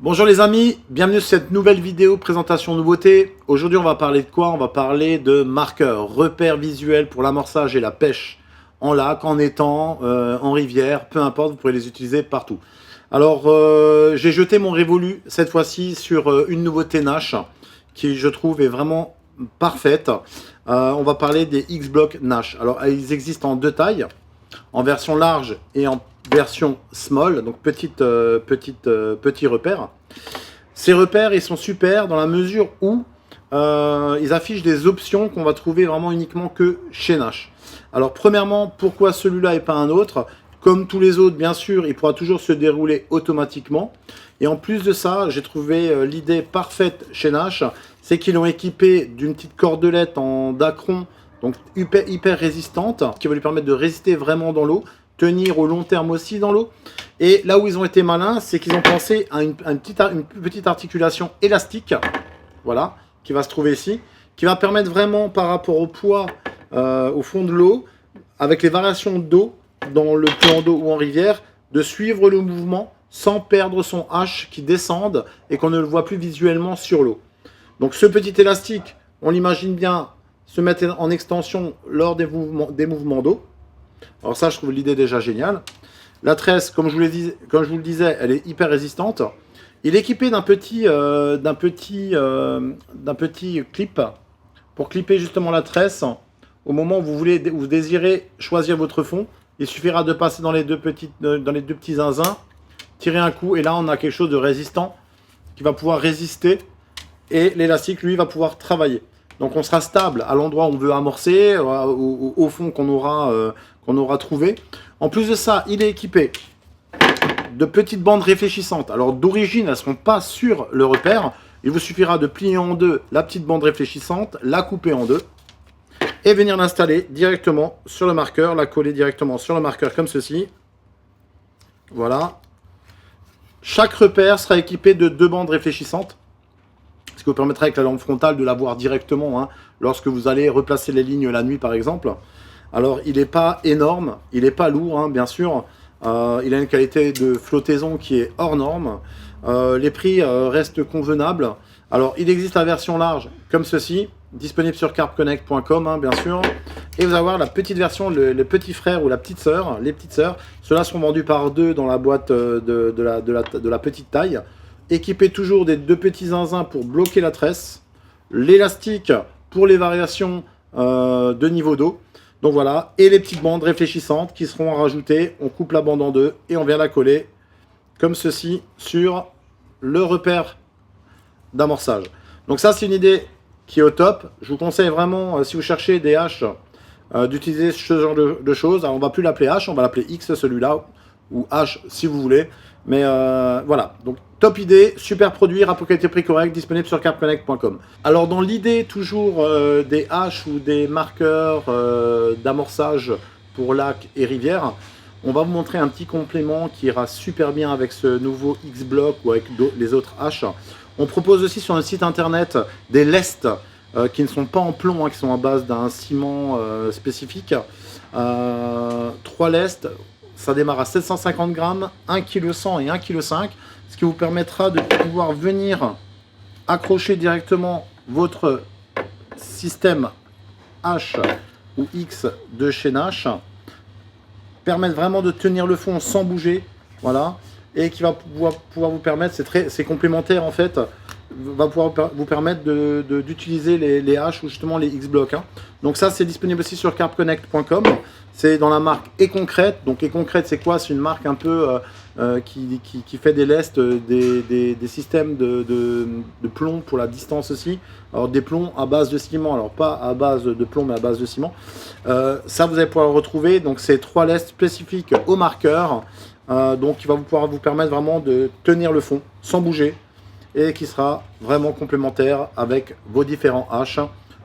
Bonjour les amis, bienvenue sur cette nouvelle vidéo présentation nouveauté. Aujourd'hui on va parler de quoi? On va parler de marqueurs, repères visuels pour l'amorçage et la pêche en lac, en étang, en rivière, peu importe, vous pourrez les utiliser partout. Alors j'ai jeté mon révolu cette fois-ci sur une nouveauté Nash qui je trouve est vraiment parfaite. On va parler des X-Block Nash. Alors ils existent en deux tailles, en version large et en version small, donc petit repère. Ces repères, ils sont super dans la mesure où ils affichent des options qu'on va trouver vraiment uniquement que chez Nash. Alors premièrement, pourquoi celui-là et pas un autre? Comme tous les autres, bien sûr, il pourra toujours se dérouler automatiquement. Et en plus de ça, j'ai trouvé l'idée parfaite chez Nash, c'est qu'ils l'ont équipé d'une petite cordelette en dacron, donc hyper résistante, qui va lui permettre de résister vraiment dans l'eau, tenir au long terme aussi dans l'eau. Et là où ils ont été malins, c'est qu'ils ont pensé à une petite articulation élastique, voilà, qui va se trouver ici, qui va permettre vraiment par rapport au poids au fond de l'eau, avec les variations d'eau, dans le plan d'eau ou en rivière, de suivre le mouvement sans perdre son H qui descende et qu'on ne le voit plus visuellement sur l'eau. Donc ce petit élastique, on l'imagine bien se mettre en extension lors des mouvements d'eau. Alors ça, je trouve l'idée déjà géniale. La tresse, comme je vous le disais, elle est hyper résistante. Il est équipé d'un petit clip pour clipper justement la tresse au moment où vous désirez choisir votre fond. Il suffira de passer dans les deux petits zinzins, tirer un coup et là on a quelque chose de résistant qui va pouvoir résister et l'élastique lui va pouvoir travailler. Donc on sera stable à l'endroit où on veut amorcer, au fond qu'on aura trouvé. En plus de ça, il est équipé de petites bandes réfléchissantes. Alors d'origine, elles ne seront pas sur le repère. Il vous suffira de plier en deux la petite bande réfléchissante, la couper en deux et venir l'installer directement sur le marqueur, la coller directement sur le marqueur comme ceci. Voilà. Chaque repère sera équipé de deux bandes réfléchissantes, ce qui vous permettra avec la lampe frontale de la voir directement hein, lorsque vous allez replacer les lignes la nuit par exemple. Alors il n'est pas énorme, il n'est pas lourd hein, bien sûr, il a une qualité de flottaison qui est hors norme, les prix restent convenables. Alors il existe la version large comme ceci, disponible sur carpconnect.com hein, bien sûr, et vous allez avoir la petite version, le petit frère ou la petite sœur, les petites sœurs, ceux-là sont vendus par deux dans la boîte de la petite taille, équipés toujours des deux petits zinzins pour bloquer la tresse, l'élastique pour les variations de niveau d'eau. Donc voilà, et les petites bandes réfléchissantes qui seront rajoutées. On coupe la bande en deux et on vient la coller comme ceci sur le repère d'amorçage. Donc ça, c'est une idée qui est au top. Je vous conseille vraiment, si vous cherchez des haches, d'utiliser ce genre de choses. Alors on va plus l'appeler H, on va l'appeler X celui-là, ou H si vous voulez. Mais voilà, donc top idée, super produit, rapport qualité-prix correct, disponible sur carpconnect.com. Alors dans l'idée toujours des haches ou des marqueurs d'amorçage pour lac et rivière, on va vous montrer un petit complément qui ira super bien avec ce nouveau X-Block ou avec les autres haches. On propose aussi sur notre site internet des lestes qui ne sont pas en plomb, hein, qui sont à base d'un ciment spécifique. 3 lestes. Ça démarre à 750 grammes, 1,1 kg et 1,5 kg, ce qui vous permettra de pouvoir venir accrocher directement votre système H ou X de chez Nash, permettre vraiment de tenir le fond sans bouger, voilà, et qui va pouvoir vous permettre, c'est complémentaire en fait, va pouvoir vous permettre d'utiliser les H ou justement les X-Block. Hein. Donc ça, c'est disponible aussi sur carpconnect.com. C'est dans la marque E-Concrète. Donc E-Concrète, c'est quoi? C'est une marque un peu qui fait des lestes, des systèmes de plomb pour la distance aussi. Alors des plombs à base de ciment, alors pas à base de plomb mais à base de ciment. Ça, vous allez pouvoir le retrouver. Donc c'est 3 lestes spécifiques au marqueur. Donc qui va pouvoir vous permettre vraiment de tenir le fond sans bouger, et qui sera vraiment complémentaire avec vos différents haches,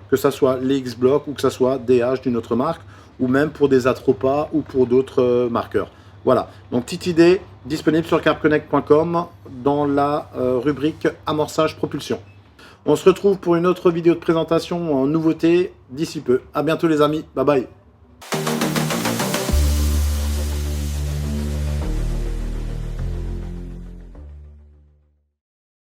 que ce soit les X-Block ou que ce soit des haches d'une autre marque, ou même pour des Atropa ou pour d'autres marqueurs. Voilà, donc petite idée disponible sur carpconnect.com dans la rubrique amorçage propulsion. On se retrouve pour une autre vidéo de présentation en nouveauté d'ici peu. À bientôt les amis, bye bye.